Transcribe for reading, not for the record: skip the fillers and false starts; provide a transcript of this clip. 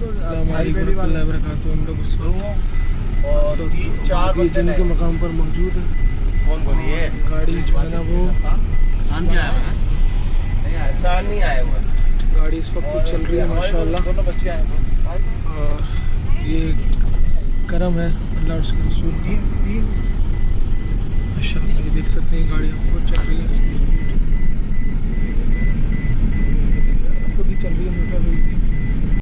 अस्सलाम वालेकुम रहमतुल्लाहि व बरकातुहू। हम लोग इस वक्त जिन के मकाम पर मौजूद है। कौन बोलिए? गाड़ी जो है ना वो आसान क्या है? आसान नहीं आया हुआ। गाड़ी इस वक्त चल रही है माशाल्लाह। दोनों बच्चे आए ये करम है अल्लाह उसके रसूल की। माशाल्लाह ये देख सकते हैं गाड़ी आपको चल रही है, इसकी स्पीड खुद ही चल रही है, मतलब